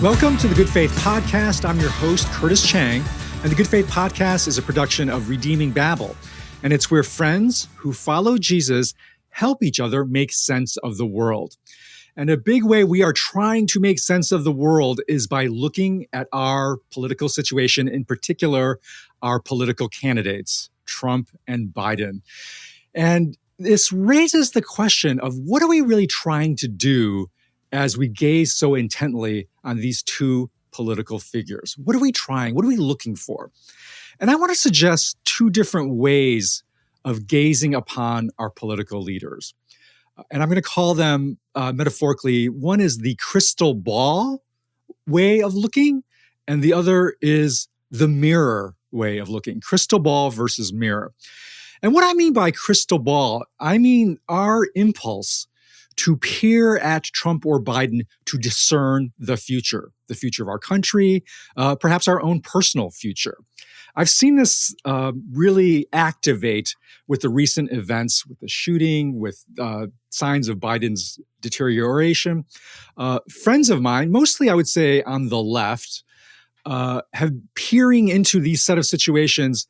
Welcome to the Good Faith Podcast. I'm your host, Curtis Chang, and the Good Faith Podcast is a production of Redeeming Babel, and it's where friends who follow Jesus help each other make sense of the world. And a big way we are trying to make sense of the world is by looking at our political situation, in particular, our political candidates, Trump and Biden. And this raises the question of what are we really trying to do as we gaze so intently on these two political figures? What are we trying? What are we looking for? And I want to suggest two different ways of gazing upon our political leaders. And I'm going to call them metaphorically, one is the crystal ball way of looking, and the other is the mirror way of looking. Crystal ball versus mirror. And what I mean by crystal ball, I mean our impulse to peer at Trump or Biden to discern the future of our country, perhaps our own personal future. I've seen this really activate with the recent events, with the shooting, with signs of Biden's deterioration. Friends of mine, mostly I would say on the left, have peering into these set of situations,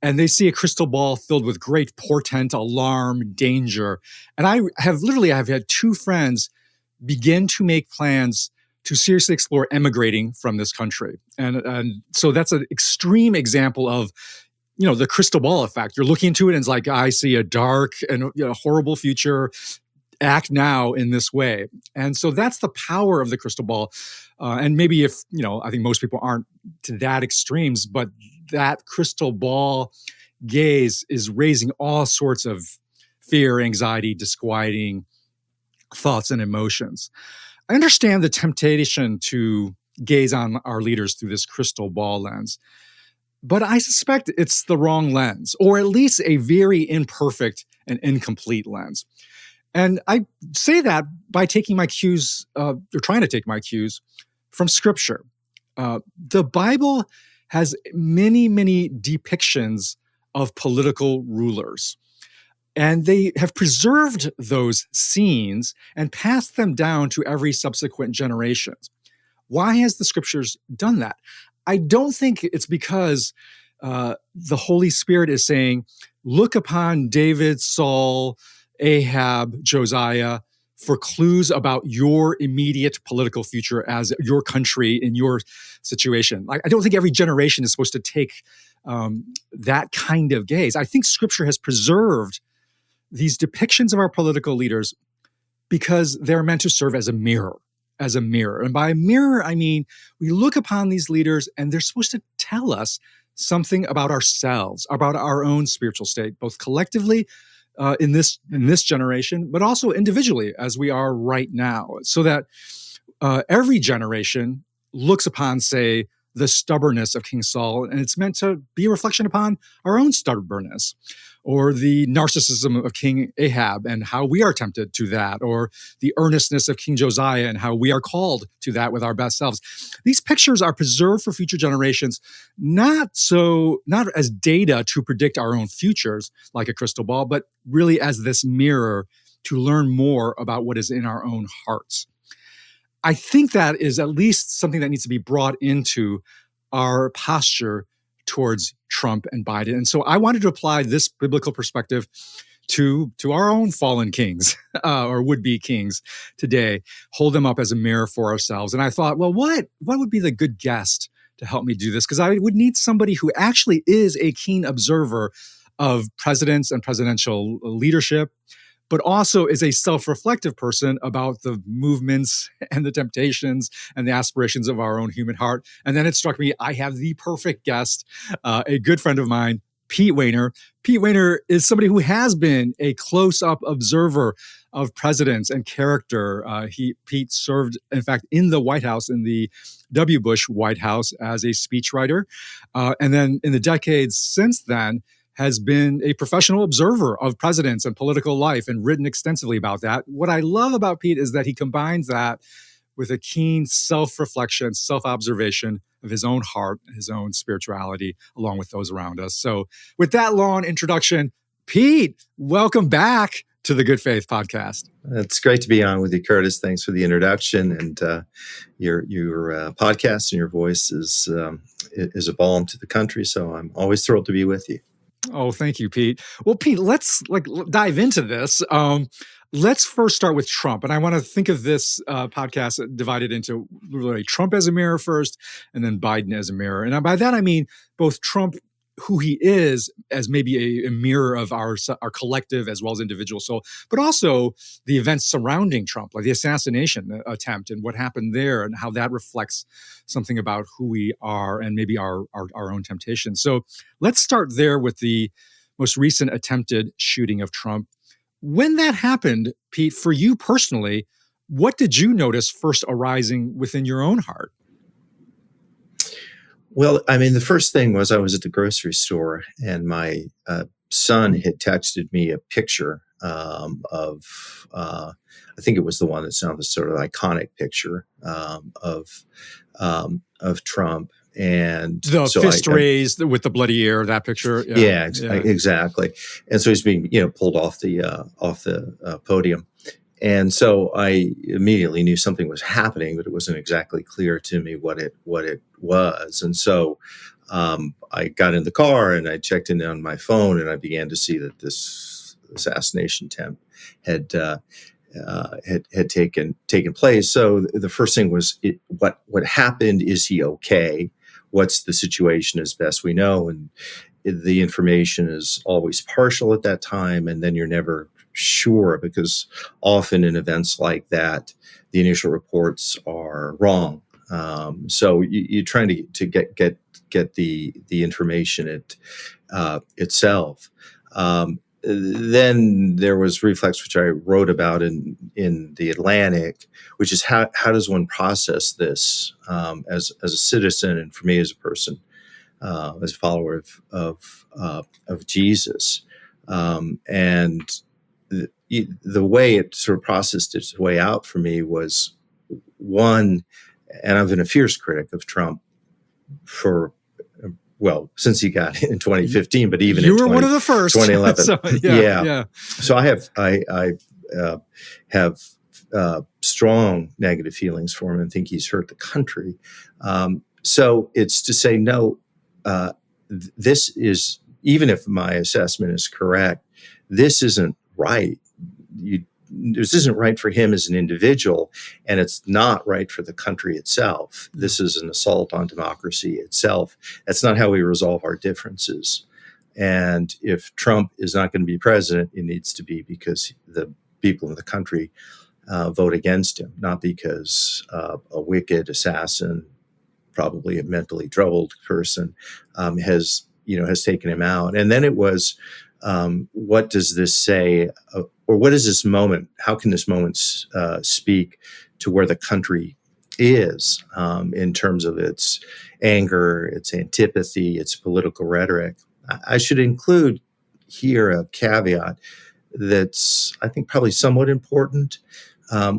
and they see a crystal ball filled with great portent, alarm, danger. And I've had two friends begin to make plans to seriously explore emigrating from this country. And so that's an extreme example of, the crystal ball effect. You're looking into it and it's like, I see a dark and horrible future. Act now in this way. And so that's the power of the crystal ball. And maybe I think most people aren't to that extremes, but that crystal ball gaze is raising all sorts of fear, anxiety, disquieting thoughts and emotions. I understand the temptation to gaze on our leaders through this crystal ball lens, but I suspect it's the wrong lens, or at least a very imperfect and incomplete lens. And I say that by taking my cues, or trying to take my cues from Scripture. The Bible has many, many depictions of political rulers. And they have preserved those scenes and passed them down to every subsequent generation. Why has the Scriptures done that? I don't think it's because the Holy Spirit is saying, look upon David, Saul, Ahab, Josiah, for clues about your immediate political future as your country in your situation. I don't think every generation is supposed to take that kind of gaze. I think Scripture has preserved these depictions of our political leaders because they're meant to serve as a mirror. And by a mirror, I mean, we look upon these leaders and they're supposed to tell us something about ourselves, about our own spiritual state, both collectively in this generation, but also individually as we are right now, so that every generation looks upon, say, the stubbornness of King Saul, and it's meant to be a reflection upon our own stubbornness, or the narcissism of King Ahab and how we are tempted to that, or the earnestness of King Josiah and how we are called to that with our best selves. These pictures are preserved for future generations, not as data to predict our own futures like a crystal ball, but really as this mirror to learn more about what is in our own hearts. I think that is at least something that needs to be brought into our posture towards Trump and Biden. And so I wanted to apply this biblical perspective to our own fallen kings or would-be kings today, hold them up as a mirror for ourselves. And I thought, well, what would be the good guest to help me do this? Because I would need somebody who actually is a keen observer of presidents and presidential leadership, but also is a self-reflective person about the movements and the temptations and the aspirations of our own human heart. And then it struck me, I have the perfect guest, a good friend of mine, Pete Wehner. Pete Wehner is somebody who has been a close-up observer of presidents and character. Pete served, in fact, in the White House, in the W. Bush White House as a speechwriter. And then in the decades since then, has been a professional observer of presidents and political life and written extensively about that. What I love about Pete is that he combines that with a keen self-reflection, self-observation of his own heart, his own spirituality, along with those around us. So with that long introduction, Pete, welcome back to the Good Faith podcast. It's great to be on with you, Curtis. Thanks for the introduction, and your podcast and your voice is a balm to the country. So I'm always thrilled to be with you. Oh, thank you, Pete. Well, Pete, let's dive into this. Let's first start with Trump, and I want to think of this podcast divided into really Trump as a mirror first, and then Biden as a mirror. And by that I mean both Trump, who he is, as maybe a mirror of our collective as well as individual soul, but also the events surrounding Trump, like the assassination attempt and what happened there, and how that reflects something about who we are and maybe our own temptations. So let's start there with the most recent attempted shooting of Trump. When that happened, Pete, for you personally, what did you notice first arising within your own heart? Well, I mean, the first thing was I was at the grocery store, and my son had texted me a picture of, I think it was the one that sounded sort of iconic picture of Trump. And the fist raised with the bloody ear, that picture. Yeah, exactly. And so he's being, pulled off the podium. And so I immediately knew something was happening, but it wasn't exactly clear to me what it was. And so I got in the car and I checked in on my phone, and I began to see that this assassination attempt had taken place. So the first thing was, what happened? Is he okay? What's the situation as best we know? And the information is always partial at that time, and then you're never sure, because often in events like that, the initial reports are wrong. So you're trying to get the information itself. Then there was reflex, which I wrote about in the Atlantic, which is how does one process this as a citizen, and for me as a person, as a follower of Jesus, and the way it sort of processed its way out for me was one, and I've been a fierce critic of Trump since he got in 2015, but even you were one of the first, 2011. So, yeah. So I have strong negative feelings for him and think he's hurt the country. So it's to say, no, this is, even if my assessment is correct, this isn't right. This isn't right for him as an individual, and it's not right for the country itself. This is an assault on democracy itself. That's not how we resolve our differences. And if Trump is not going to be president, it needs to be because the people in the country vote against him, not because a wicked assassin, probably a mentally troubled person, has taken him out. And then it was, what does this say, or what is this moment? How can this moment speak to where the country is in terms of its anger, its antipathy, its political rhetoric? I should include here a caveat that's, I think, probably somewhat important,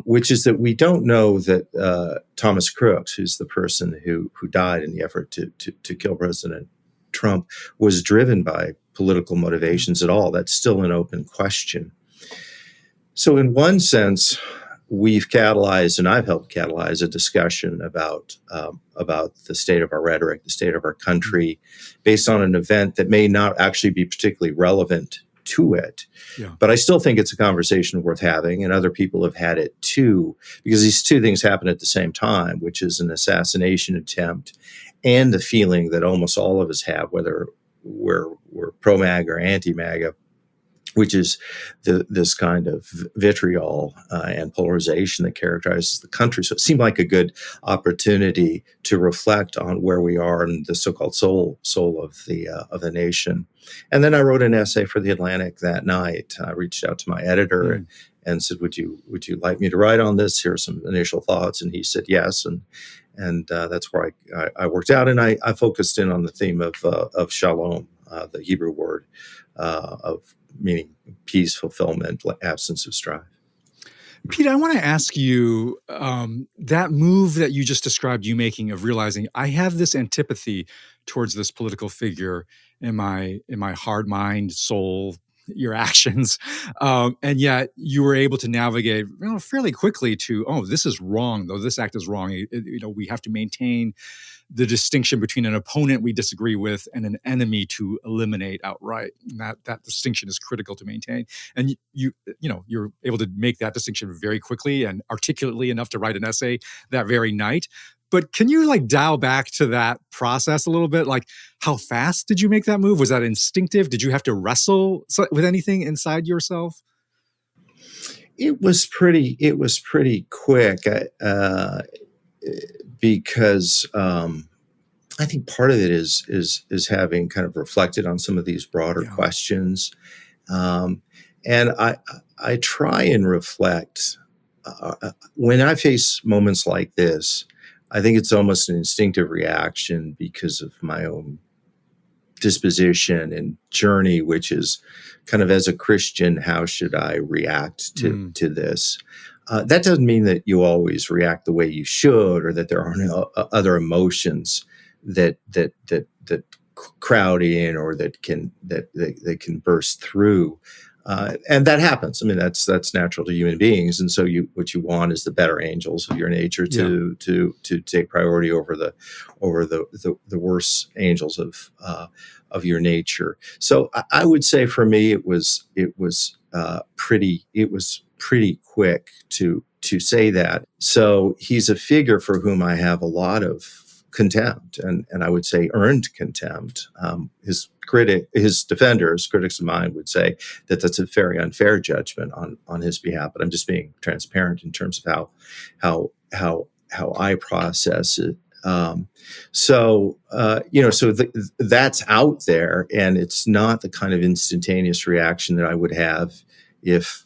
which is that we don't know that Thomas Crooks, who's the person who died in the effort to kill President Trump, was driven by political motivations at all. That's still an open question. So in one sense, we've catalyzed, and I've helped catalyze, a discussion about the state of our rhetoric, the state of our country, based on an event that may not actually be particularly relevant to it. Yeah. But I still think it's a conversation worth having, and other people have had it too, because these two things happen at the same time, which is an assassination attempt and the feeling that almost all of us have, whether we're pro-MAGA or anti-MAGA, which is this kind of vitriol and polarization that characterizes the country. So it seemed like a good opportunity to reflect on where we are in the so-called soul of the nation. And then I wrote an essay for the Atlantic that night. I reached out to my editor and said, "Would you like me to write on this? Here are some initial thoughts." And he said yes. And that's where I worked out, and I focused in on the theme of shalom, the Hebrew word of meaning peace, fulfillment, absence of strife. Pete, I want to ask you, that move that you just described you making of realizing I have this antipathy towards this political figure in my heart, mind, soul, your actions, and yet you were able to navigate fairly quickly to, oh, this is wrong, though this act is wrong. We have to maintain the distinction between an opponent we disagree with and an enemy to eliminate outright. And that distinction is critical to maintain. And you're able to make that distinction very quickly and articulately enough to write an essay that very night. But can you dial back to that process a little bit? Like, how fast did you make that move? Was that instinctive? Did you have to wrestle with anything inside yourself? It was pretty quick, because I think part of it is having kind of reflected on some of these broader questions, and I try and reflect when I face moments like this. I think it's almost an instinctive reaction because of my own disposition and journey, which is kind of, as a Christian, how should I react to this? That doesn't mean that you always react the way you should, or that there aren't other emotions that crowd in, or that can burst through. And that happens. I mean, that's natural to human beings. And so what you want is the better angels of your nature to take priority over the worse angels of your nature. So I would say for me, it was pretty quick to say that. So he's a figure for whom I have a lot of contempt, and I would say earned contempt. His defenders, critics of mine, would say that that's a very unfair judgment on his behalf. But I'm just being transparent in terms of how I process it. So that's out there, and it's not the kind of instantaneous reaction that I would have if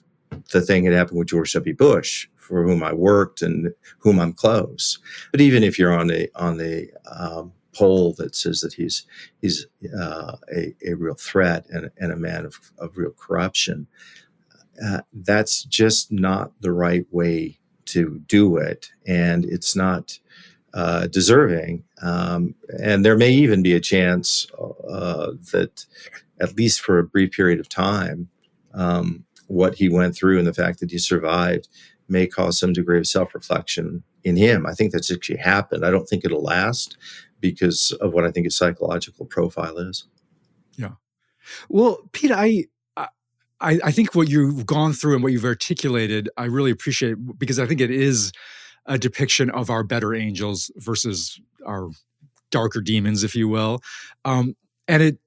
the thing had happened with George W. Bush, for whom I worked and whom I'm close. But even if you're on the poll that says that he's a real threat and a man of real corruption, that's just not the right way to do it, and it's not deserving. And there may even be a chance that, at least for a brief period of time, what he went through and the fact that he survived may cause some degree of self-reflection in him. I think that's actually happened. I don't think it'll last because of what I think his psychological profile is. Yeah. Well, Pete, I think what you've gone through and what you've articulated, I really appreciate, because I think it is a depiction of our better angels versus our darker demons, if you will. And it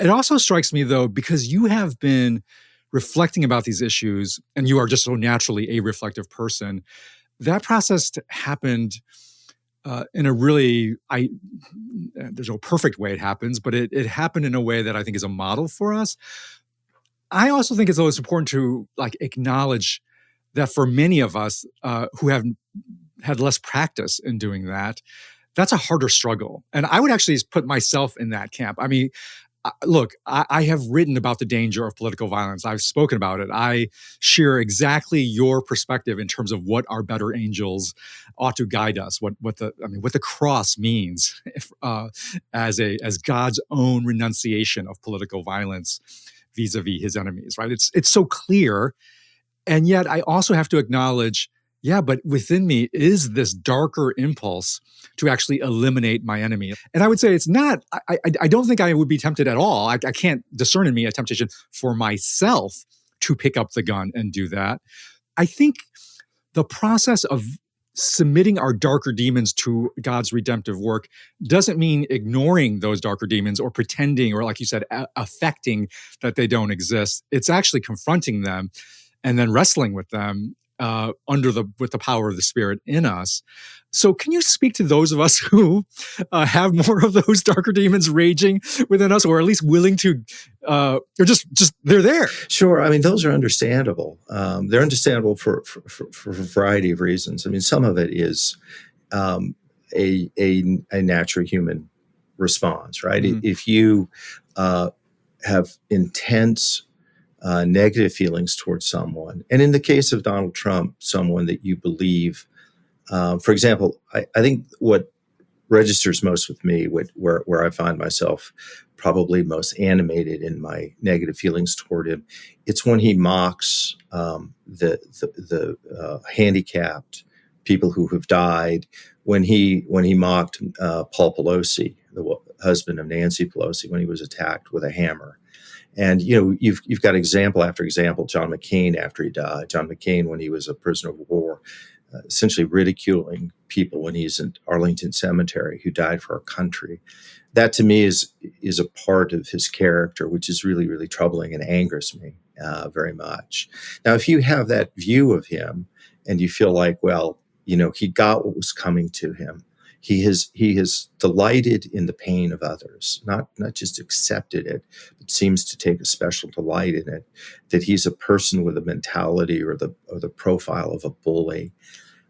also strikes me, though, because you have been reflecting about these issues and you are just so naturally a reflective person, that process happened in a really, there's no perfect way it happens, but it happened in a way that I think is a model for us. I also think it's always important to acknowledge that for many of us who have had less practice in doing that, that's a harder struggle. And I would actually put myself in that camp. I mean, look, I have written about the danger of political violence. I've spoken about it. I share exactly your perspective in terms of what our better angels ought to guide us. What the cross means as God's own renunciation of political violence vis-a-vis his enemies. Right? It's so clear, and yet I also have to acknowledge, but within me is this darker impulse to actually eliminate my enemy. And I would say it's not, I don't think I would be tempted at all. I can't discern in me a temptation for myself to pick up the gun and do that. I think the process of submitting our darker demons to God's redemptive work doesn't mean ignoring those darker demons or pretending, or like you said, affecting that they don't exist. It's actually confronting them and then wrestling with them with the power of the Spirit in us. So can you speak to those of us who have more of those darker demons raging within us, or at least willing to, or just they're there? Sure. I mean, those are understandable. They're understandable for a variety of reasons. I mean, some of it is a natural human response, right? Mm-hmm. If you have intense negative feelings towards someone, and in the case of Donald Trump, someone that you believe, for example, I think what registers most with me, where I find myself probably most animated in my negative feelings toward him, it's when he mocks the handicapped, people who have died. When he mocked Paul Pelosi, the husband of Nancy Pelosi, when he was attacked with a hammer. And you've got example after example. John McCain, after he died, John McCain, when he was a prisoner of war, essentially ridiculing people when he's in Arlington Cemetery who died for our country. That to me is a part of his character, which is really, really troubling and angers me very much. Now, if you have that view of him and you feel like, well, he got what was coming to him. He has delighted in the pain of others, not just accepted it, but seems to take a special delight in it. That he's a person with a mentality or the profile of a bully.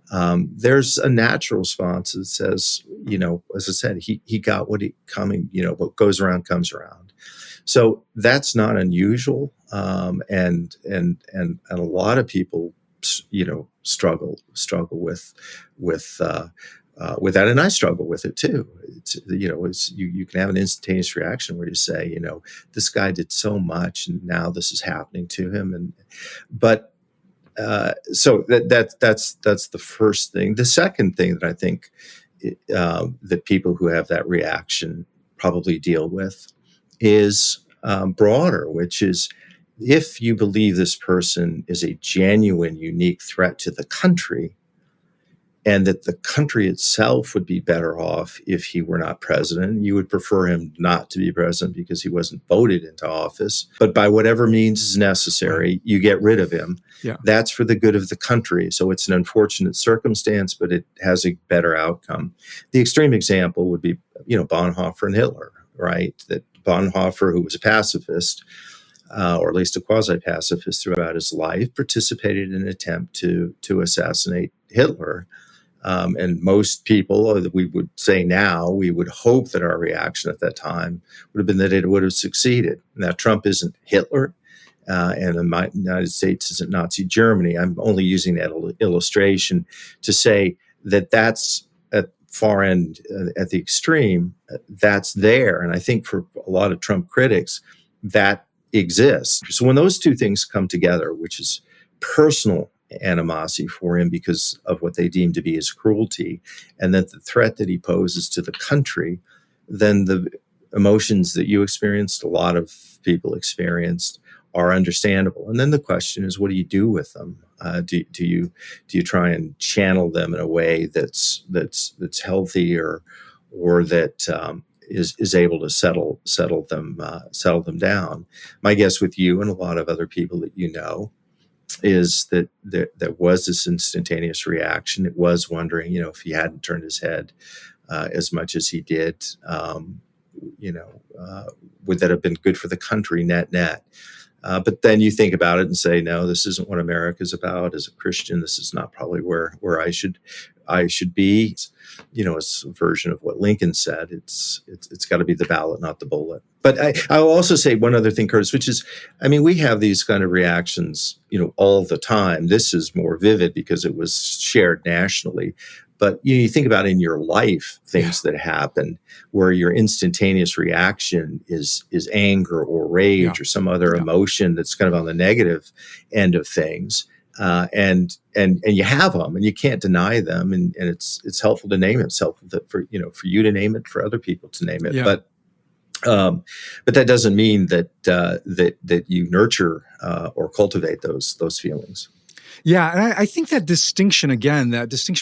There's a natural response that says, as I said, he got what what goes around comes around. So that's not unusual, and a lot of people, struggle with that, and I struggle with it too. You can have an instantaneous reaction where you say, this guy did so much, and now this is happening to him, so that's the first thing. The second thing that I think that people who have that reaction probably deal with is broader, which is, if you believe this person is a genuine, unique threat to the country, and that the country itself would be better off if he were not president. You would prefer him not to be president because he wasn't voted into office. But by whatever means is necessary, you get rid of him. Yeah. That's for the good of the country. So it's an unfortunate circumstance, but it has a better outcome. The extreme example would be, Bonhoeffer and Hitler, right? That Bonhoeffer, who was a pacifist, or at least a quasi-pacifist throughout his life, participated in an attempt to assassinate Hitler. And most people, we would say now, we would hope that our reaction at that time would have been that it would have succeeded. Now, Trump isn't Hitler, and the United States isn't Nazi Germany. I'm only using that illustration to say that that's at far end, at the extreme, that's there. And I think for a lot of Trump critics, that exists. So when those two things come together, which is personal animosity for him because of what they deem to be his cruelty, and that the threat that he poses to the country, then the emotions that you experienced, a lot of people experienced, are understandable. And then the question is, what do you do with them? Do you try and channel them in a way that's healthy, or that is able to settle them down? My guess with you and a lot of other people that is that there was this instantaneous reaction. It was wondering, if he hadn't turned his head as much as he did, would that have been good for the country net? But then you think about it and say, no, this isn't what America's about. As a Christian, this is not probably where I should be. It's a version of what Lincoln said. It's got to be the ballot, not the bullet. But I'll also say one other thing, Curtis, which is, we have these kind of reactions, all the time. This is more vivid because it was shared nationally. But you think about in your life things that happen where your instantaneous reaction is anger or rage or some other emotion that's kind of on the negative end of things. And you have them, and you can't deny them, and it's helpful to name it. It's helpful for you to name it, for other people to name it. Yeah. But that doesn't mean that you nurture or cultivate those feelings. Yeah, and I think that distinction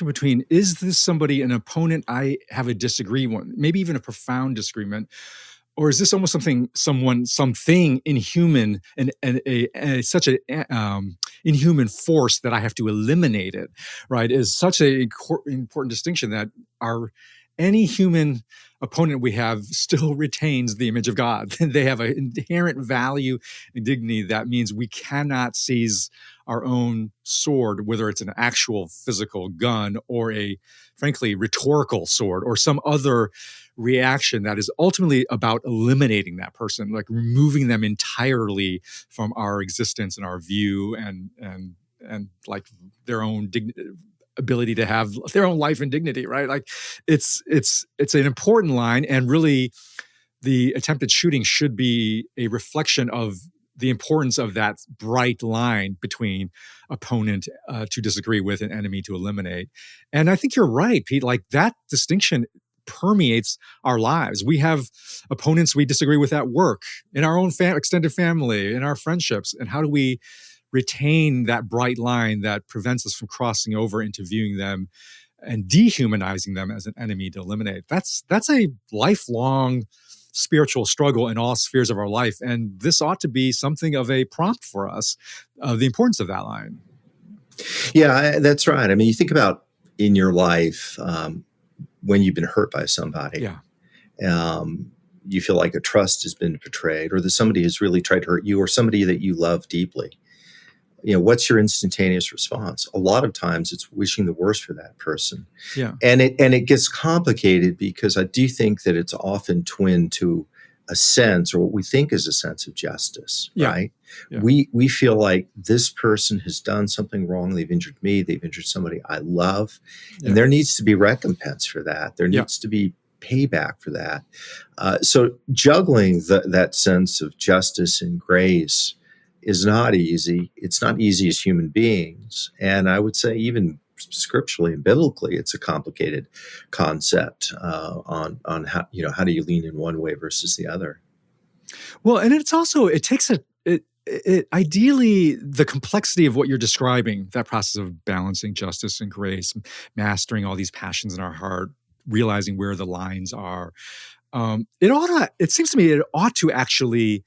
between, is this somebody, an opponent I have a disagreement, maybe even a profound disagreement, or is this almost something inhuman and such a inhuman force that I have to eliminate it, right? Is such an important distinction that any human opponent we have still retains the image of God. They have an inherent value and dignity. That means we cannot seize our own sword, whether it's an actual physical gun or a, frankly, rhetorical sword or some other reaction that is ultimately about eliminating that person, like removing them entirely from our existence and our view, and like their own ability to have their own life and dignity, right? Like it's an important line, and really the attempted shooting should be a reflection of the importance of that bright line between opponent to disagree with and enemy to eliminate. And I think you're right, Pete. Like that distinction permeates our lives. We have opponents we disagree with at work, in our own extended family, in our friendships. And how do we retain that bright line that prevents us from crossing over into viewing them and dehumanizing them as an enemy to eliminate? That's a lifelong spiritual struggle in all spheres of our life. And this ought to be something of a prompt for us, the importance of that line. Yeah, that's right. I mean, you think about in your life when you've been hurt by somebody. Yeah. You feel like a trust has been betrayed, or that somebody has really tried to hurt you, or somebody that you love deeply. What's your instantaneous response? A lot of times it's wishing the worst for that person. Yeah. And it gets complicated because I do think that it's often twinned to a sense, or what we think is a sense of justice, right? Yeah. We feel like this person has done something wrong. They've injured me. They've injured somebody I love. And there needs to be recompense for that. There needs to be payback for that. So juggling that sense of justice and grace is not easy. It's not easy as human beings. And I would say even scripturally and biblically, it's a complicated concept on how, how do you lean in one way versus the other. Well, and it's also, it takes ideally the complexity of what you're describing, that process of balancing justice and grace, mastering all these passions in our heart, realizing where the lines are. It seems to me it ought to actually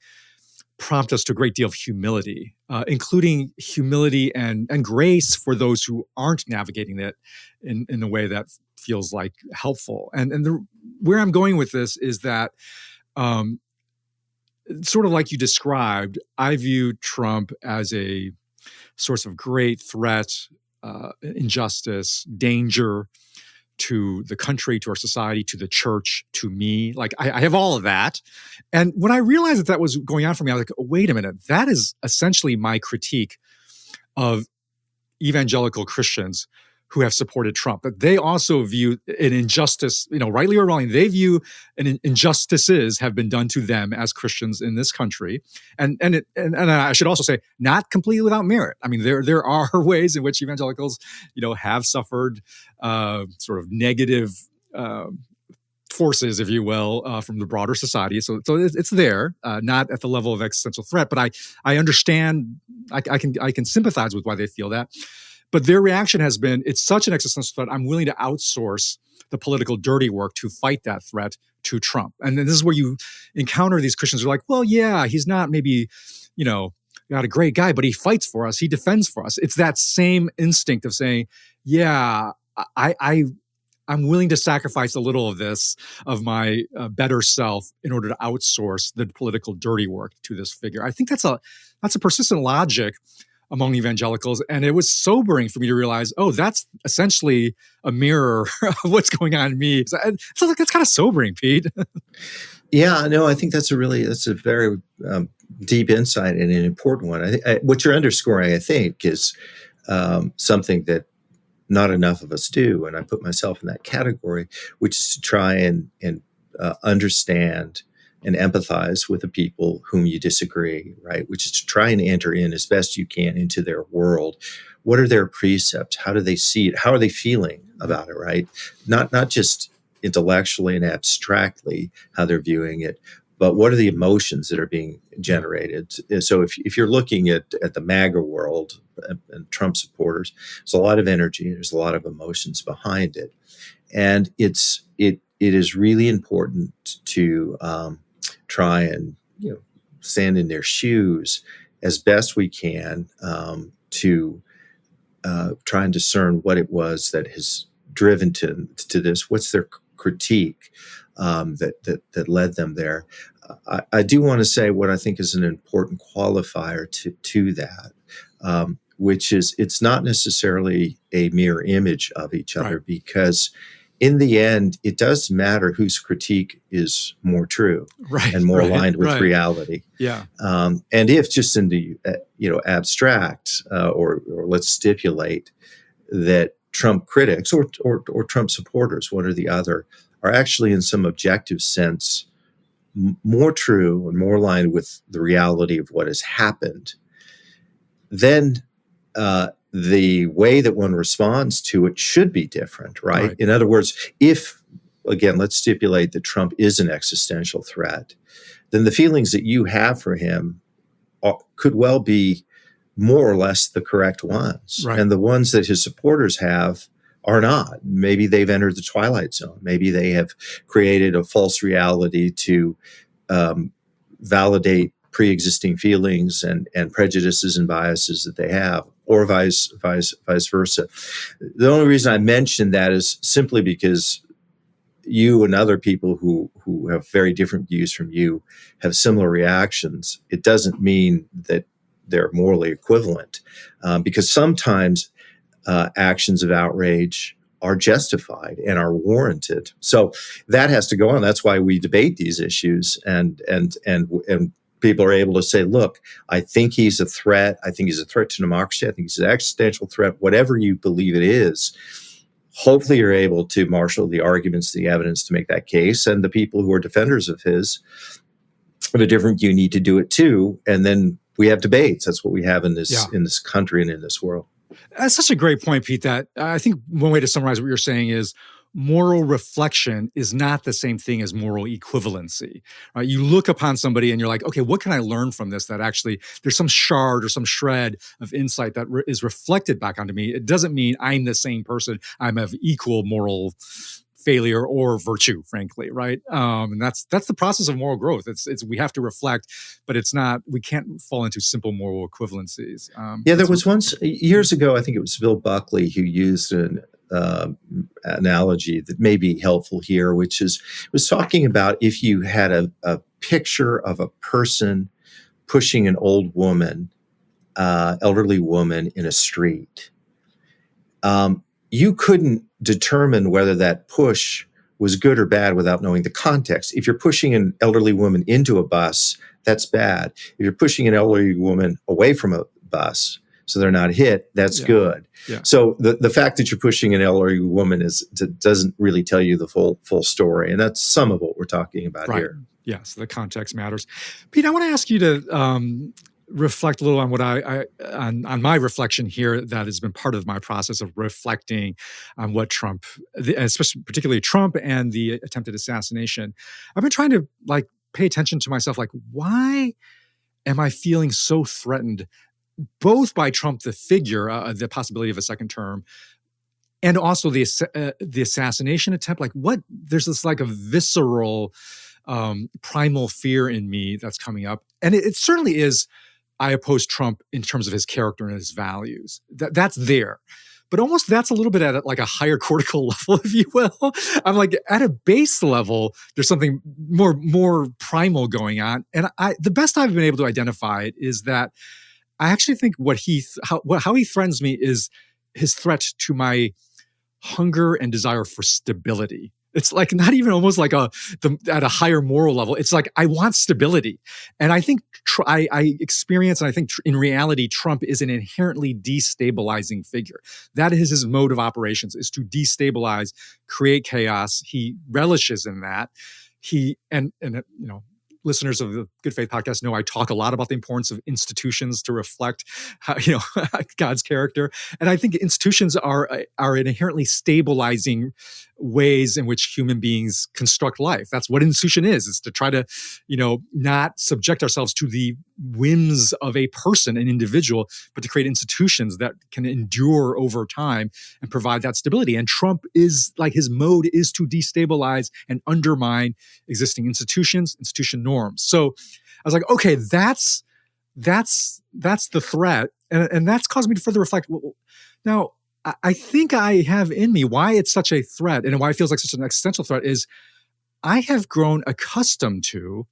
prompt us to a great deal of humility, including humility and grace for those who aren't navigating it in a way that feels like helpful. And where I'm going with this is that, sort of like you described, I view Trump as a source of great threat, injustice, danger to the country, to our society, to the church, to me. Like I have all of that. And when I realized that was going on for me, I was like, oh, wait a minute, that is essentially my critique of evangelical Christians who have supported Trump. But they also view an injustice, rightly or wrongly, they view injustices have been done to them as Christians in this country. And I should also say, not completely without merit. I mean, there are ways in which evangelicals, have suffered sort of negative forces, if you will, from the broader society. So it's there, not at the level of existential threat, but I understand, I can sympathize with why they feel that. But their reaction has been, it's such an existential threat, I'm willing to outsource the political dirty work to fight that threat to Trump. And then this is where you encounter these Christians who are like, well, yeah, he's not maybe, not a great guy, but he fights for us, he defends for us. It's that same instinct of saying, yeah, I'm willing to sacrifice a little of this, of my better self, in order to outsource the political dirty work to this figure. I think that's a persistent logic among evangelicals. And it was sobering for me to realize, oh, that's essentially a mirror of what's going on in me. So that's kind of sobering, Pete. Yeah, no, I think that's a very deep insight and an important one. What you're underscoring, I think, is something that not enough of us do. And I put myself in that category, which is to try and understand and empathize with the people whom you disagree, right? Which is to try and enter in as best you can into their world. What are their precepts? How do they see it? How are they feeling about it, right? Not just intellectually and abstractly how they're viewing it, but what are the emotions that are being generated? So if you're looking at the MAGA world and Trump supporters, there's a lot of energy, there's a lot of emotions behind it. And it is really important to try and stand in their shoes as best we can to try and discern what it was that has driven to this. What's their critique that led them there? I do want to say what I think is an important qualifier to that, which is it's not necessarily a mirror image of each other, Right. because in the end, it does matter whose critique is more true and more aligned with reality. Yeah. And if just in the abstract, or let's stipulate that Trump critics or Trump supporters, one or the other, are actually in some objective sense more true and more aligned with the reality of what has happened, then the way that one responds to it should be different, right? In other words, if, again, let's stipulate that Trump is an existential threat, then the feelings that you have for him could well be more or less the correct ones. Right. And the ones that his supporters have are not. Maybe they've entered the twilight zone. Maybe they have created a false reality to validate pre-existing feelings and prejudices and biases that they have, or vice versa. The only reason I mention that is simply because you and other people who have very different views from you have similar reactions. It doesn't mean that they're morally equivalent, because sometimes actions of outrage are justified and are warranted. So that has to go on. That's why we debate these issues, and people are able to say, look, I think he's a threat. I think he's a threat to democracy. I think he's an existential threat, whatever you believe it is. Hopefully you're able to marshal the arguments, the evidence to make that case. And the people who are defenders of his of a different view need to do it too. And then we have debates. That's what we have in this country and in this world. That's such a great point, Pete, that I think one way to summarize what you're saying is moral reflection is not the same thing as moral equivalency. Right? You look upon somebody and you're like, okay, what can I learn from this that actually there's some shard or some shred of insight that is reflected back onto me. It doesn't mean I'm the same person. I'm of equal moral failure or virtue, frankly, right? And that's the process of moral growth. It's we have to reflect, but it's not. We can't fall into simple moral equivalencies. There was once years ago, I think it was Bill Buckley, who used an analogy that may be helpful here, which was talking about if you had a picture of a person pushing an old woman, elderly woman in a street. You couldn't determine whether that push was good or bad without knowing the context. If you're pushing an elderly woman into a bus, that's bad. If you're pushing an elderly woman away from a bus so they're not hit, that's good. Yeah. So the fact that you're pushing an elderly woman doesn't really tell you the full story. And that's some of what we're talking about here. Yes, the context matters. Pete, I want to ask you to reflect a little on what on my reflection here that has been part of my process of reflecting on what Trump, especially particularly Trump and the attempted assassination. I've been trying to pay attention to myself, why am I feeling so threatened, both by Trump the figure, the possibility of a second term, and also the assassination attempt? There's this a visceral, primal fear in me that's coming up, and it certainly is. I oppose Trump in terms of his character and his values. That's there. But almost that's a little bit at a higher cortical level, if you will. I'm at a base level, there's something more primal going on. And the best I've been able to identify it is that I actually think how he threatens me is his threat to my hunger and desire for stability. It's not even almost at a higher moral level. It's I want stability. And I think I experience, and I think in reality, Trump is an inherently destabilizing figure. That is his mode of operations, is to destabilize, create chaos. He relishes in that. Listeners of the Good Faith podcast know I talk a lot about the importance of institutions to reflect God's character. And I think institutions are inherently stabilizing ways in which human beings construct life. That's what an institution is to try to, not subject ourselves to the whims of a person, an individual, but to create institutions that can endure over time and provide that stability. And Trump is his mode is to destabilize and undermine existing institutions, institution norms. So I was okay, that's the threat. And that's caused me to further reflect. Now, I think I have in me why it's such a threat and why it feels like such an existential threat is I have grown accustomed to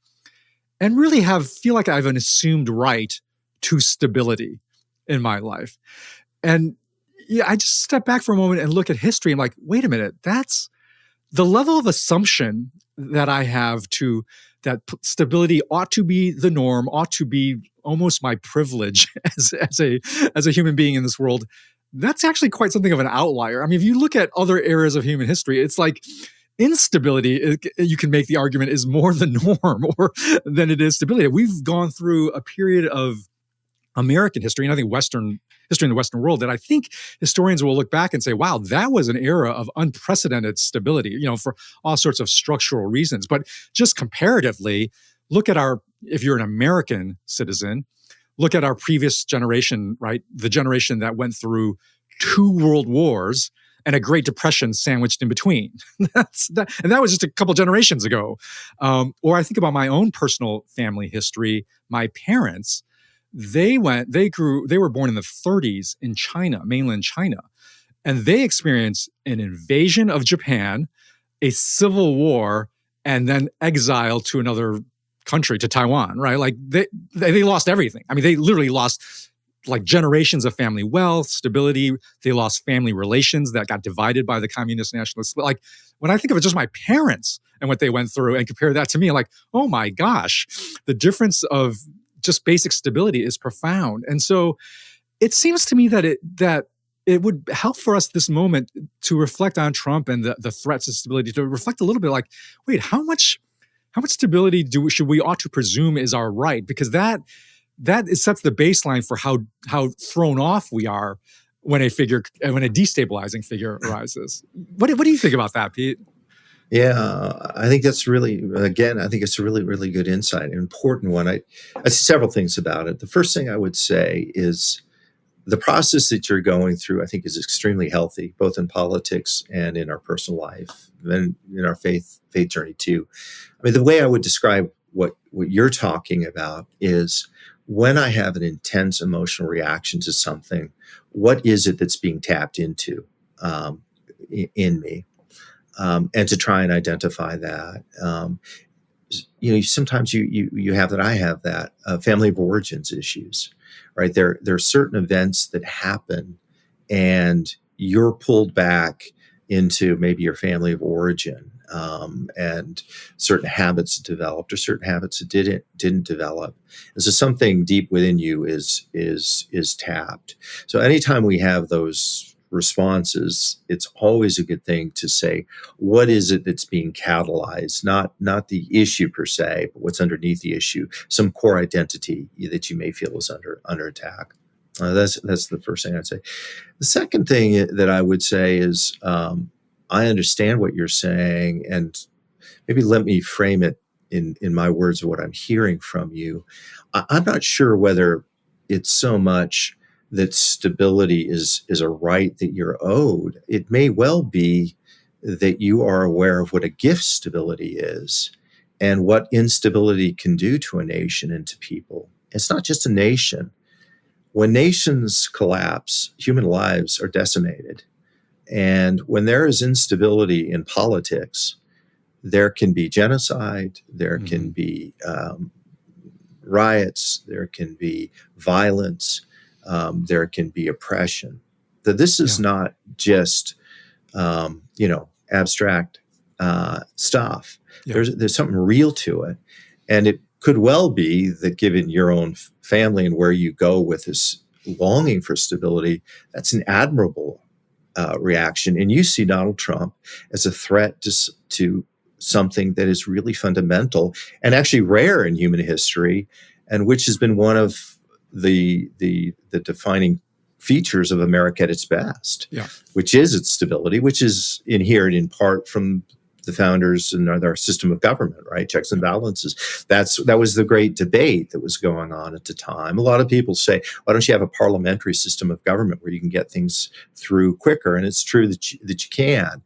and really feel like I have an assumed right to stability in my life. And I just step back for a moment and look at history. I'm wait a minute, that's the level of assumption that I have to that stability ought to be the norm, ought to be almost my privilege as a human being in this world. that's actually quite something of an outlier. I mean, if you look at other eras of human history, it's like instability, you can make the argument, is more the norm or than it is stability. We've gone through a period of American history, and I think Western history in the Western world, that I think historians will look back and say, wow, that was an era of unprecedented stability, for all sorts of structural reasons. But just comparatively, look at if you're an American citizen, look at our previous generation, right? The generation that went through 2 world wars and a Great Depression sandwiched in between. And that was just a couple generations ago. Or I think about my own personal family history. My parents, they were born in the 30s in China, mainland China, and they experienced an invasion of Japan, a civil war, and then exile to another country, to Taiwan, right? Like they lost everything. I mean, they literally lost like generations of family wealth, stability. They lost family relations that got divided by the communist nationalists. But like when I think of it, just my parents and what they went through and compare that to me, I'm like, oh my gosh, the difference of just basic stability is profound. And so it seems to me that it would help for us this moment to reflect on Trump and the threats of stability, to reflect a little bit like, wait, how much stability should we ought to presume is our right? Because that sets the baseline for how thrown off we are when a destabilizing figure arises. What do you think about that, Pete? Yeah, I think that's really, again, I think it's a really, really good insight, an important one. I see several things about it. The first thing I would say is the process that you're going through, I think, is extremely healthy, both in politics and in our personal life, and in our faith journey too. I mean, the way I would describe what you're talking about is when I have an intense emotional reaction to something, what is it that's being tapped into in me? And to try and identify that. Sometimes you have that. I have that family of origins issues, right? There are certain events that happen, and you're pulled back into maybe your family of origin, and certain habits developed or certain habits that didn't develop. And so something deep within you is tapped. So anytime we have those responses, it's always a good thing to say, what is it that's being catalyzed? Not the issue per se, but what's underneath the issue, some core identity that you may feel is under attack. That's the first thing I'd say. The second thing that I would say is, I understand what you're saying, and maybe let me frame it in my words of what I'm hearing from you. I'm not sure whether it's so much that stability is a right that you're owed. It may well be that you are aware of what a gift stability is and what instability can do to a nation and to people. It's not just a nation. When nations collapse, human lives are decimated. And when there is instability in politics, there can be genocide, there can be riots, there can be violence, there can be oppression. That this is not just abstract stuff. Yeah. There's something real to it, and it could well be that, given your own family and where you go with this longing for stability, that's an admirable reaction. And you see Donald Trump as a threat to something that is really fundamental and actually rare in human history, and which has been one of the defining features of America at its best, which is its stability, which is inherent in part from the founders and our system of government, right? Checks and balances. That was the great debate that was going on at the time. A lot of people say, why don't you have a parliamentary system of government where you can get things through quicker? And it's true that you can.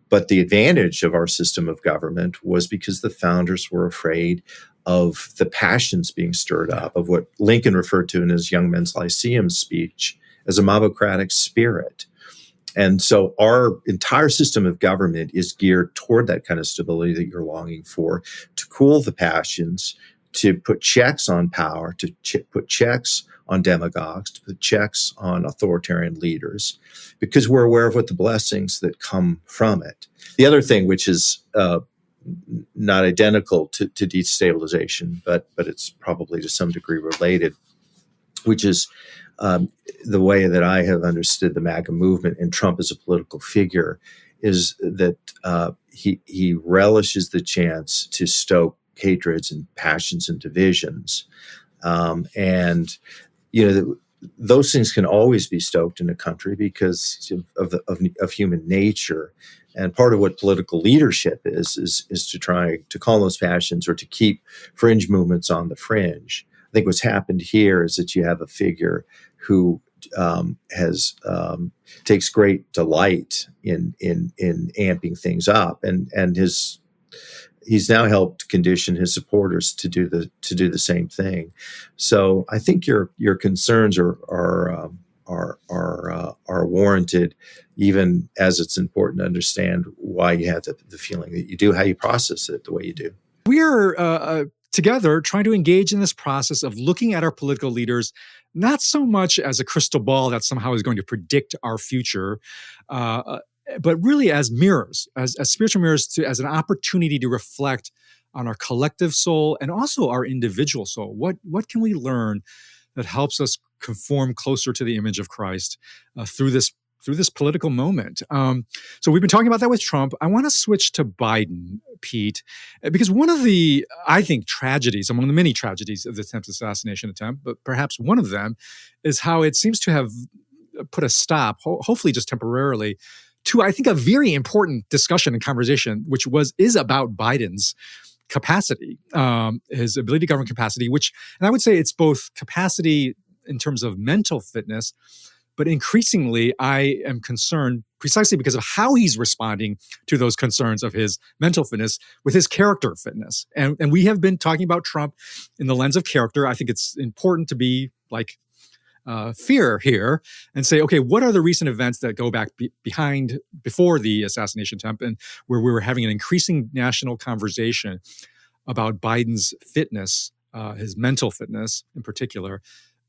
But the advantage of our system of government was because the founders were afraid of the passions being stirred up, of what Lincoln referred to in his Young Men's Lyceum speech as a mobocratic spirit. And so our entire system of government is geared toward that kind of stability that you're longing for, to cool the passions, to put checks on power, to put checks on demagogues, to put checks on authoritarian leaders, because we're aware of what the blessings that come from it. The other thing, which is not identical to destabilization, but it's probably to some degree related, which is the way that I have understood the MAGA movement and Trump as a political figure is that he relishes the chance to stoke hatreds and passions and divisions, and those things can always be stoked in a country because of human nature. And part of what political leadership is to try to calm those passions or to keep fringe movements on the fringe. I think what's happened here is that you have a figure who takes great delight in amping things up, and he's now helped condition his supporters to do the same thing. So I think your concerns are warranted, even as it's important to understand why you have the feeling that you do, how you process it the way you do. We are together trying to engage in this process of looking at our political leaders, not so much as a crystal ball that somehow is going to predict our future, but really as mirrors, as spiritual mirrors, as an opportunity to reflect on our collective soul and also our individual soul. What can we learn that helps us conform closer to the image of Christ through this political moment? So we've been talking about that with Trump. I want to switch to Biden, Pete, because one of the, I think, tragedies, among the many tragedies of the attempted assassination attempt, but perhaps one of them, is how it seems to have put a stop, hopefully just temporarily, to, I think, a very important discussion and conversation, which is about Biden's capacity, his ability to govern capacity, and I would say it's both capacity in terms of mental fitness, but increasingly I am concerned precisely because of how he's responding to those concerns of his mental fitness with his character fitness. And we have been talking about Trump in the lens of character. I think it's important to be like fear here and say, okay, what are the recent events that go back before the assassination attempt, and where we were having an increasing national conversation about Biden's fitness, his mental fitness in particular.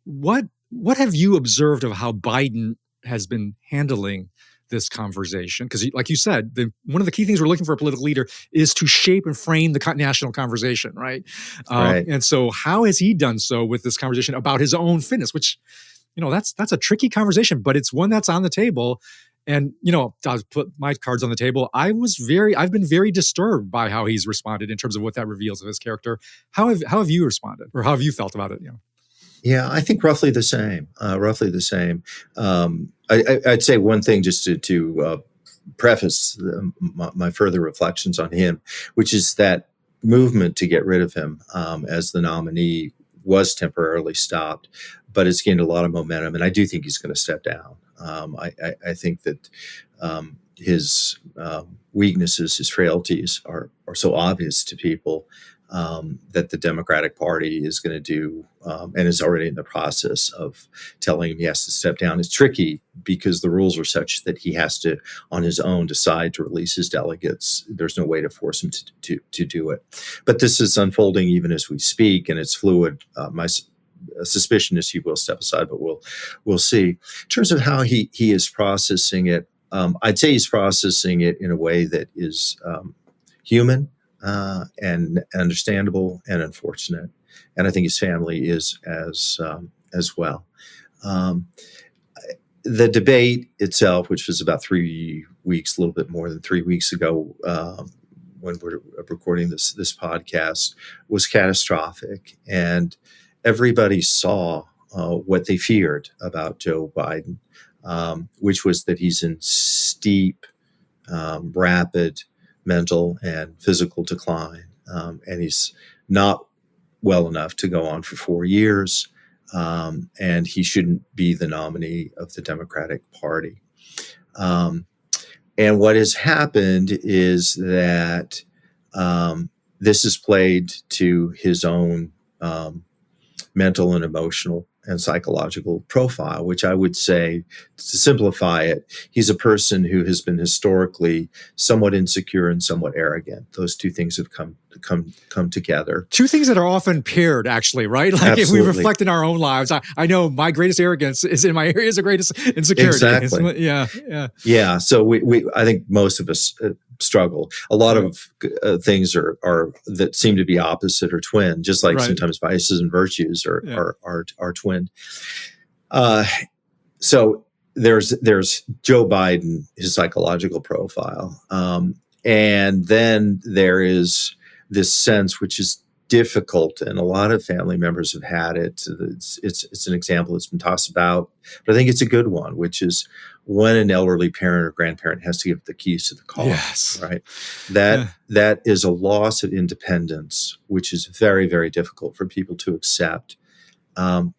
What have you observed of how Biden has been handling this conversation? Because, like you said, one of the key things we're looking for a political leader is to shape and frame the national conversation, right? Right. And so, how has he done so with this conversation about his own fitness? Which, that's a tricky conversation, but it's one that's on the table. And I'll put my cards on the table. I've been very disturbed by how he's responded in terms of what that reveals of his character. How have you responded, or how have you felt about it? Yeah, I think roughly the same. I'd say one thing just to preface my further reflections on him, which is that movement to get rid of him as the nominee was temporarily stopped, but it's gained a lot of momentum, and I do think he's going to step down. I think that his weaknesses, his frailties are so obvious to people that the Democratic Party is going to do, and is already in the process of telling him he has to step down. It's tricky because the rules are such that he has to, on his own, decide to release his delegates. There's no way to force him to do it. But this is unfolding even as we speak, and it's fluid. My suspicion is he will step aside, but we'll see. In terms of how he is processing it, I'd say he's processing it in a way that is human and understandable and unfortunate. And I think his family is as well. The debate itself, which was about 3 weeks, a little bit more than 3 weeks ago, when we're recording this podcast, was catastrophic. And everybody saw what they feared about Joe Biden, which was that he's in steep, rapid mental and physical decline, and he's not well enough to go on for 4 years, and he shouldn't be the nominee of the Democratic Party. And what has happened is that this has played to his own mental and emotional and psychological profile, which I would say, to simplify it, he's a person who has been historically somewhat insecure and somewhat arrogant. Those two things have come together. Two things that are often paired, actually, right? Like Absolutely. If we reflect in our own lives, I know my greatest arrogance is in my areas of greatest insecurity. Exactly. Yeah. So I think most of us struggle. A lot of things are that seem to be opposite or twin, just like sometimes vices and virtues are twin. So there's Joe Biden, his psychological profile, and then there is this sense which is difficult, and a lot of family members have had it. It's an example that's been tossed about, but I think it's a good one, which is when an elderly parent or grandparent has to give the keys to the car. Yes. Right. Yeah. That is a loss of independence, which is very, very difficult for people to accept. And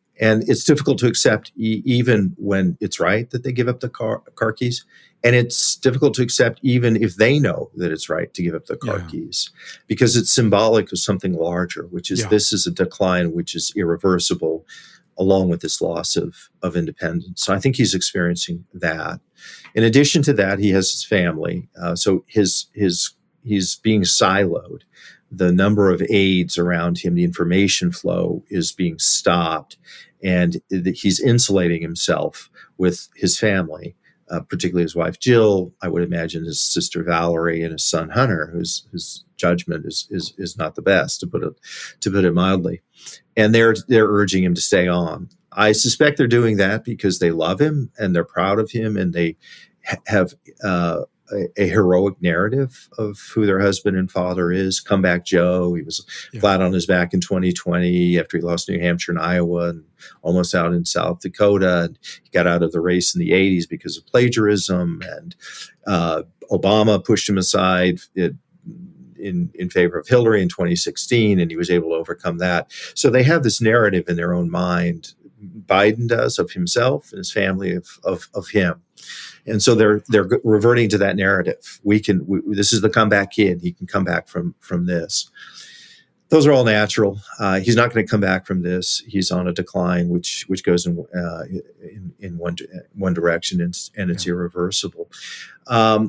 it's difficult to accept even when it's right that they give up the car keys. And it's difficult to accept even if they know that it's right to give up the car keys, because it's symbolic of something larger, which is this is a decline which is irreversible, along with this loss of independence. So I think he's experiencing that. In addition to that, he has his family. So he's being siloed. The number of aides around him, the information flow is being stopped, and he's insulating himself with his family, particularly his wife Jill. I would imagine his sister Valerie and his son Hunter, whose judgment is not the best, to put it mildly. And they're urging him to stay on. I suspect they're doing that because they love him and they're proud of him, and they have a heroic narrative of who their husband and father is. Comeback Joe. He was flat on his back in 2020 after he lost New Hampshire and Iowa, and almost out in South Dakota. And he got out of the race in the 80s because of plagiarism, and Obama pushed him aside in favor of Hillary in 2016, and he was able to overcome that. So they have this narrative in their own mind. Biden does, of himself and his family, of him. And so they're reverting to that narrative. This is the comeback kid. He can come back from this. Those are all natural. He's not going to come back from this. He's on a decline, which goes in one direction, and it's irreversible. I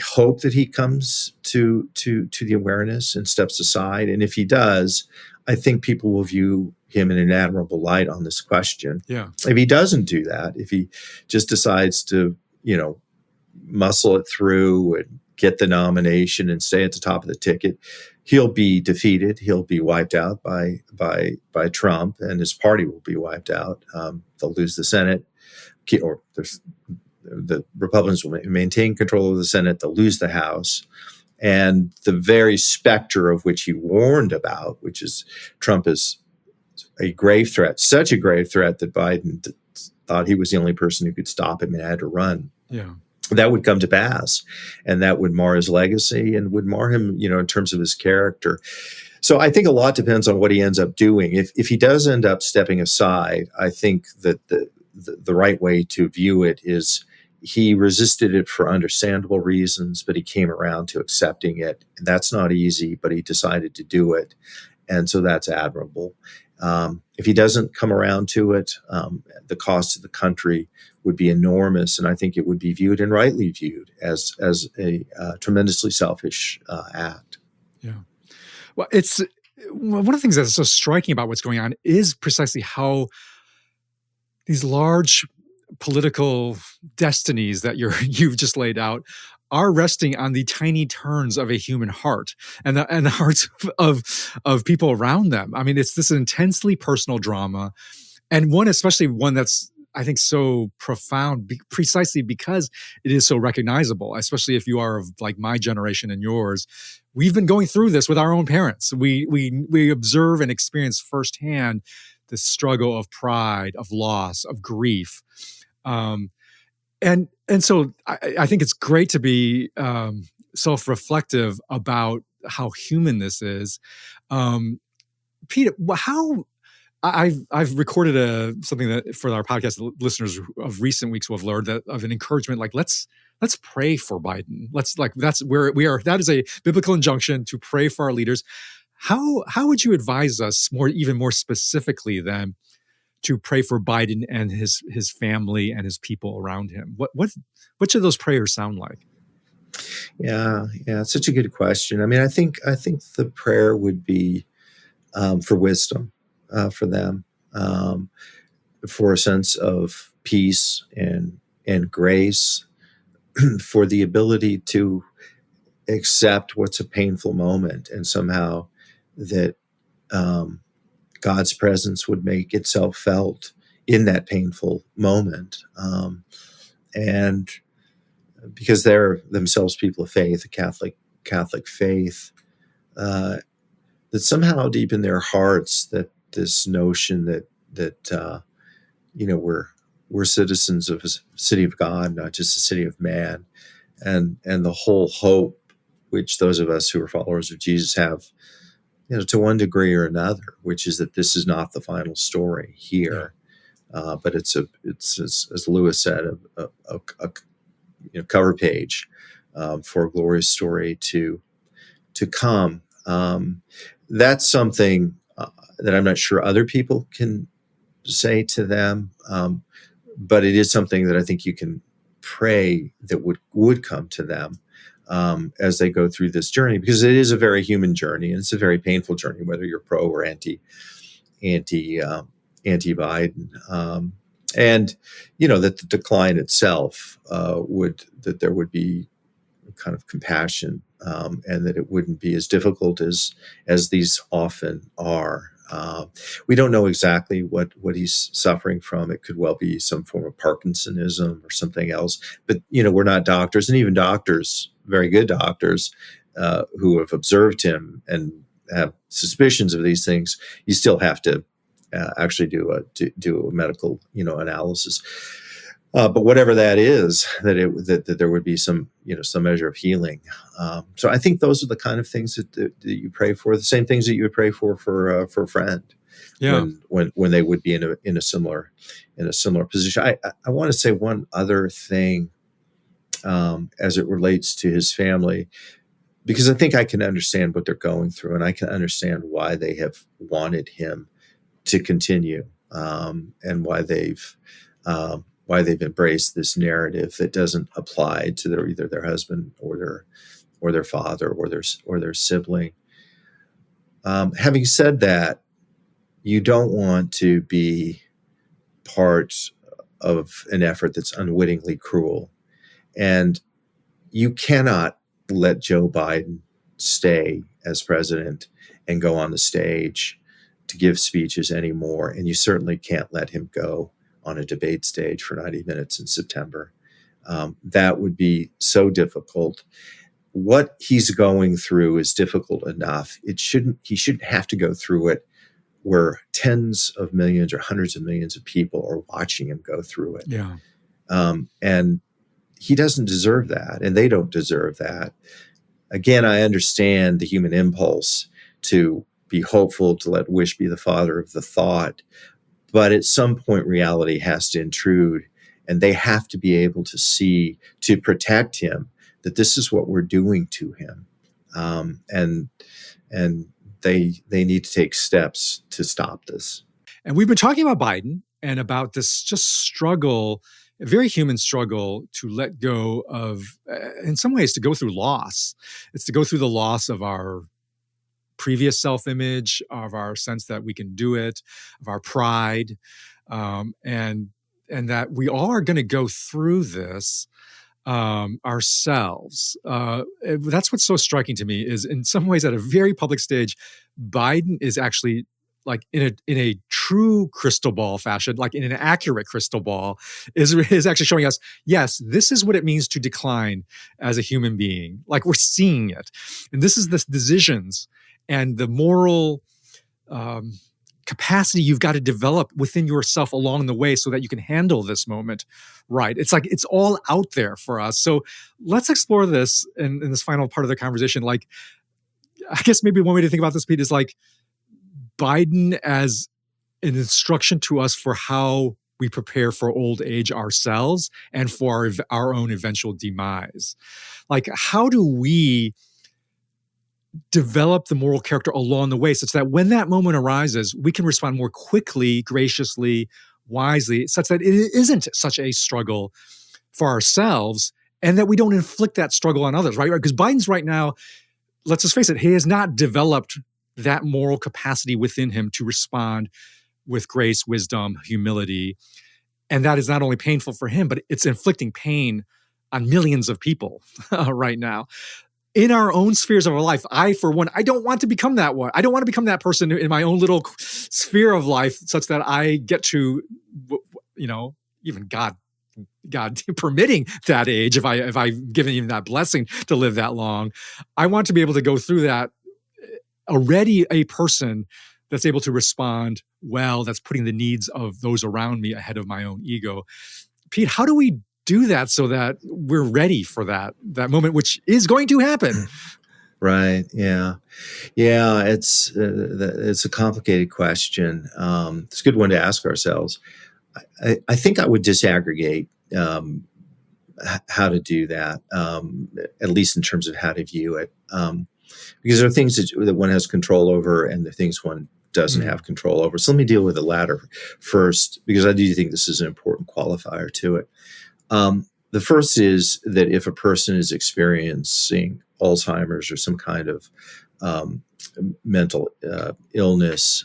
hope that he comes to the awareness and steps aside. And if he does, I think people will view him in an admirable light on this question. Yeah. If he doesn't do that, if he just decides to, muscle it through and get the nomination and stay at the top of the ticket, he'll be defeated. He'll be wiped out by Trump, and his party will be wiped out. They'll lose the Senate, or the Republicans will maintain control of the Senate. They'll lose the House. And the very specter of which he warned about, which is Trump is a grave threat, such a grave threat that Biden thought he was the only person who could stop him and had to run. Yeah. That would come to pass, and that would mar his legacy and would mar him, in terms of his character. So I think a lot depends on what he ends up doing. If he does end up stepping aside, I think that the right way to view it is he resisted it for understandable reasons, but he came around to accepting it. And that's not easy, but he decided to do it. And so that's admirable. If he doesn't come around to it, the cost to the country would be enormous. And I think it would be viewed, and rightly viewed, as a tremendously selfish act. Yeah. Well, it's one of the things that's so striking about what's going on is precisely how these large political destinies that you've just laid out are resting on the tiny turns of a human heart and the hearts of people around them. I mean, it's this intensely personal drama, and especially one that's, I think, so profound precisely because it is so recognizable, especially if you are of like my generation and yours. We've been going through this with our own parents. We observe and experience firsthand the struggle of pride, of loss, of grief. And so I think it's great to be self-reflective about how human this is. Peter, how I've recorded something that for our podcast listeners of recent weeks who have learned that of an encouragement, like let's pray for Biden. That's where we are. That is a biblical injunction to pray for our leaders. How would you advise us even more specifically then to pray for Biden and his family and his people around him? What should those prayers sound like? Yeah, it's such a good question. I mean, I think the prayer would be for wisdom for them, for a sense of peace and grace, for the ability to accept what's a painful moment, and somehow that God's presence would make itself felt in that painful moment. And because they're themselves people of faith, a Catholic faith, that somehow deep in their hearts, that this notion that we're citizens of a city of God, not just a city of man, and the whole hope which those of us who are followers of Jesus have, to one degree or another, which is that this is not the final story here, but it's as Lewis said, a cover page for a glorious story to come. That's something that I'm not sure other people can say to them, but it is something that I think you can pray that would come to them as they go through this journey, because it is a very human journey and it's a very painful journey, whether you're pro or anti Biden, and that the decline itself that there would be kind of compassion, and that it wouldn't be as difficult as these often are. We don't know exactly what he's suffering from. It could well be some form of Parkinsonism or something else. But we're not doctors, and even doctors, very good doctors, who have observed him and have suspicions of these things, you still have to actually do a medical analysis. But whatever that is, that there would be some measure of healing. So I think those are the kind of things that you pray for. The same things that you would pray for a friend, when they would be in a similar position. I want to say one other thing as it relates to his family, because I think I can understand what they're going through, and I can understand why they have wanted him to continue, and why they've embraced this narrative that doesn't apply to either their husband or their father or their sibling. Having said that, you don't want to be part of an effort that's unwittingly cruel, and you cannot let Joe Biden stay as president and go on the stage to give speeches anymore, and you certainly can't let him go on a debate stage for 90 minutes in September. That would be so difficult. What he's going through is difficult enough. He shouldn't have to go through it where tens of millions or hundreds of millions of people are watching him go through it. Yeah. And he doesn't deserve that, and they don't deserve that. Again, I understand the human impulse to be hopeful, to let wish be the father of the thought. But at some point, reality has to intrude, and they have to be able to see, to protect him, that this is what we're doing to him. And they need to take steps to stop this. And we've been talking about Biden and about this just struggle, a very human struggle to let go of, in some ways, to go through loss. It's to go through the loss of our previous self-image, of our sense that we can do it, of our pride, and that we all are going to go through this ourselves. That's what's so striking to me, is in some ways, at a very public stage, Biden is actually, like, in a true crystal ball fashion, like in an accurate crystal ball, is actually showing us, yes, this is what it means to decline as a human being. Like, we're seeing it, and this is the decisions and the moral capacity you've got to develop within yourself along the way so that you can handle this moment right. It's like it's all out there for us. So let's explore this in this final part of the conversation. Like, I guess maybe one way to think about this, Pete, is like Biden as an instruction to us for how we prepare for old age ourselves and for our own eventual demise. Like, how do we develop the moral character along the way such that when that moment arises, we can respond more quickly, graciously, wisely, such that it isn't such a struggle for ourselves, and that we don't inflict that struggle on others, right? Because Biden's right now, let's just face it, he has not developed that moral capacity within him to respond with grace, wisdom, humility. And that is not only painful for him, but it's inflicting pain on millions of people right now. in our own spheres of our life, for one, I don't want to become that one. I don't want to become that person in my own little sphere of life, such that I get to, even God permitting that age, if I've given even that blessing to live that long, I want to be able to go through that already a person that's able to respond well, that's putting the needs of those around me ahead of my own ego. Pete, how do we do that so that we're ready for that moment, which is going to happen? Right. Yeah. Yeah. It's a complicated question. It's a good one to ask ourselves. I think I would disaggregate how to do that, at least in terms of how to view it, because there are things that one has control over, and the things one doesn't have control over. So let me deal with the latter first, because I do think this is an important qualifier to it. The first is that if a person is experiencing Alzheimer's or some kind of mental illness,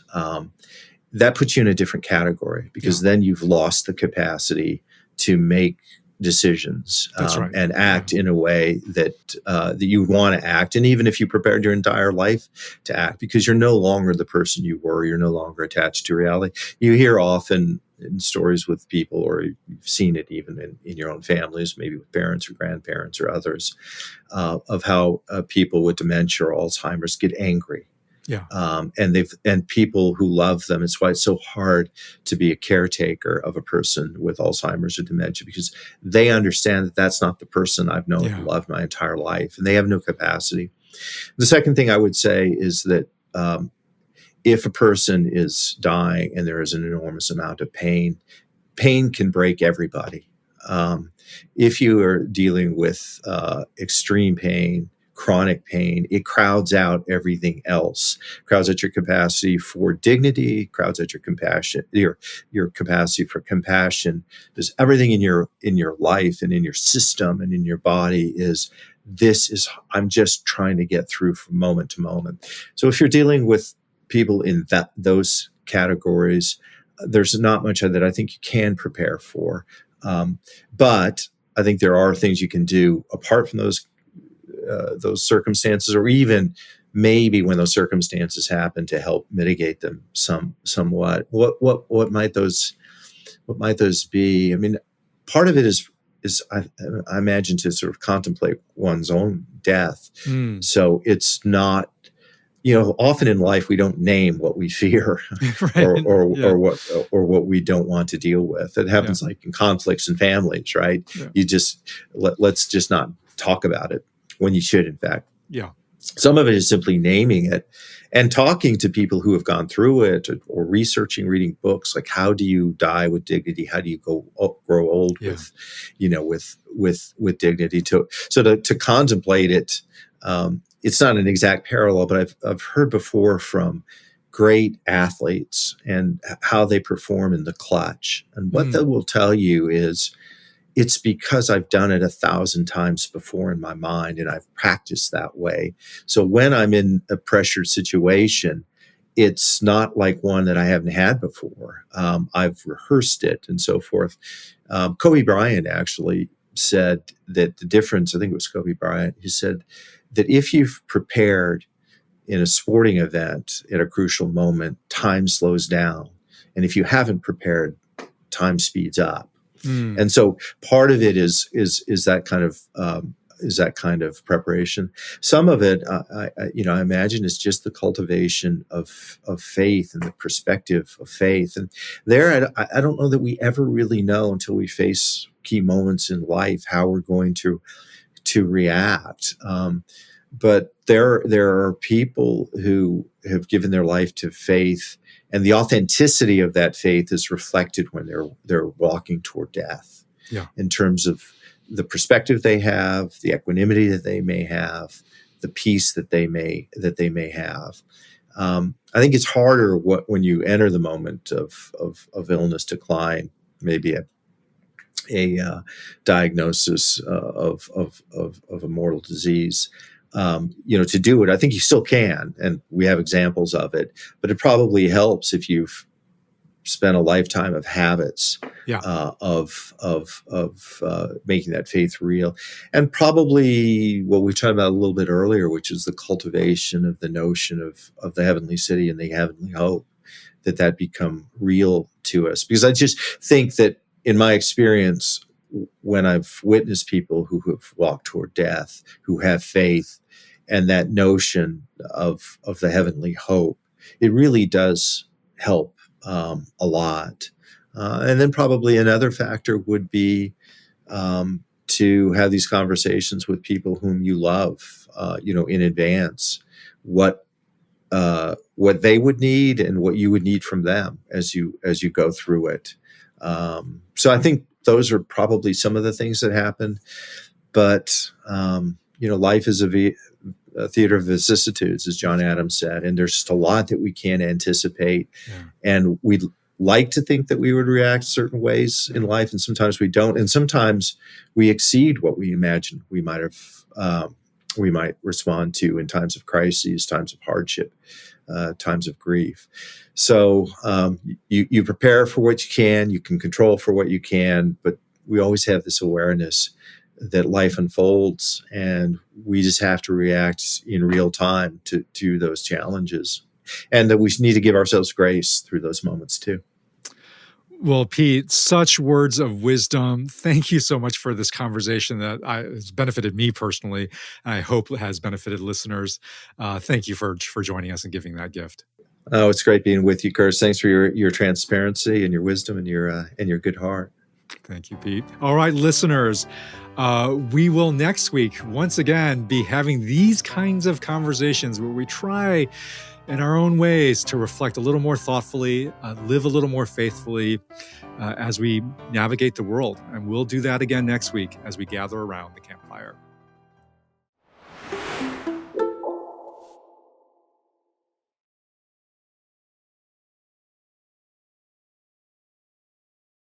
that puts you in a different category, because then you've lost the capacity to make decisions and act in a way that you would want to act. And even if you prepared your entire life to act, because you're no longer the person you were, you're no longer attached to reality. You hear often in stories with people, or you've seen it even in your own families, maybe with parents or grandparents or others, of how people with dementia or Alzheimer's get angry. Yeah. And people who love them. It's why it's so hard to be a caretaker of a person with Alzheimer's or dementia, because they understand that that's not the person I've known and loved my entire life, and they have no capacity. The second thing I would say is that if a person is dying and there is an enormous amount of pain can break everybody. If you are dealing with extreme pain, chronic pain, it crowds out everything else, crowds out your capacity for dignity, crowds out your compassion, your capacity for compassion. There's everything in your life and in your system and in your body I'm just trying to get through from moment to moment. So if you're dealing with people in those categories, there's not much that I think you can prepare for. But I think there are things you can do apart from those circumstances, or even maybe when those circumstances happen, to help mitigate them somewhat. What might those be? I mean, part of it is I imagine to sort of contemplate one's own death. So it's not, often in life we don't name what we fear or what we don't want to deal with. It happens like in conflicts in families, right? You just let's just not talk about it, when you should, in fact. Yeah. Some of it is simply naming it and talking to people who have gone through it, or reading books like How Do You Die with Dignity? How do you grow old with dignity? To contemplate it. It's not an exact parallel, but I've heard before from great athletes and how they perform in the clutch. And what they will tell you is, it's because I've done it 1,000 times before in my mind, and I've practiced that way. So when I'm in a pressured situation, it's not like one that I haven't had before. I've rehearsed it and so forth. Kobe Bryant actually said that the difference, I think it was Kobe Bryant, he said that if you've prepared in a sporting event at a crucial moment, time slows down. And if you haven't prepared, time speeds up. And so part of it is that kind of preparation. Some of it, I imagine, is just the cultivation of faith and the perspective of faith. And there, I don't know that we ever really know until we face key moments in life how we're going to react. But there are people who have given their life to faith, and the authenticity of that faith is reflected when they're walking toward death. Yeah. In terms of the perspective they have, the equanimity that they may have, the peace that they may have. I think it's harder when you enter the moment of illness, decline, maybe a diagnosis of a mortal disease. To do it. I think you still can, and we have examples of it, but it probably helps if you've spent a lifetime of habits Yeah. Of making that faith real, and probably what we talked about a little bit earlier, which is the cultivation of the notion of the heavenly city and the heavenly hope, that become real to us. Because I just think that in my experience, when I've witnessed people who have walked toward death, who have faith, and that notion of the heavenly hope, it really does help a lot. And then probably another factor would be to have these conversations with people whom you love, in advance, what they would need and what you would need from them as you go through it. So I think those are probably some of the things that happen. But life is a theater of vicissitudes, as John Adams said, and there's just a lot that we can't anticipate. Yeah. And we'd like to think that we would react certain ways in life, and sometimes we don't. And sometimes we exceed what we imagined we might have. We might respond to in times of crises, times of hardship, times of grief. So you prepare for what you can control for what you can, but we always have this awareness that life unfolds, and we just have to react in real time to those challenges, and that we need to give ourselves grace through those moments too. Well, Pete, such words of wisdom. Thank you so much for this conversation that has benefited me personally. I hope it has benefited listeners. Thank you for joining us and giving that gift. Oh, it's great being with you, Curtis. Thanks for your transparency and your wisdom and your good heart. Thank you, Pete. All right, listeners, we will next week once again be having these kinds of conversations where we try in our own ways to reflect a little more thoughtfully, live a little more faithfully as we navigate the world. And we'll do that again next week as we gather around the campfire.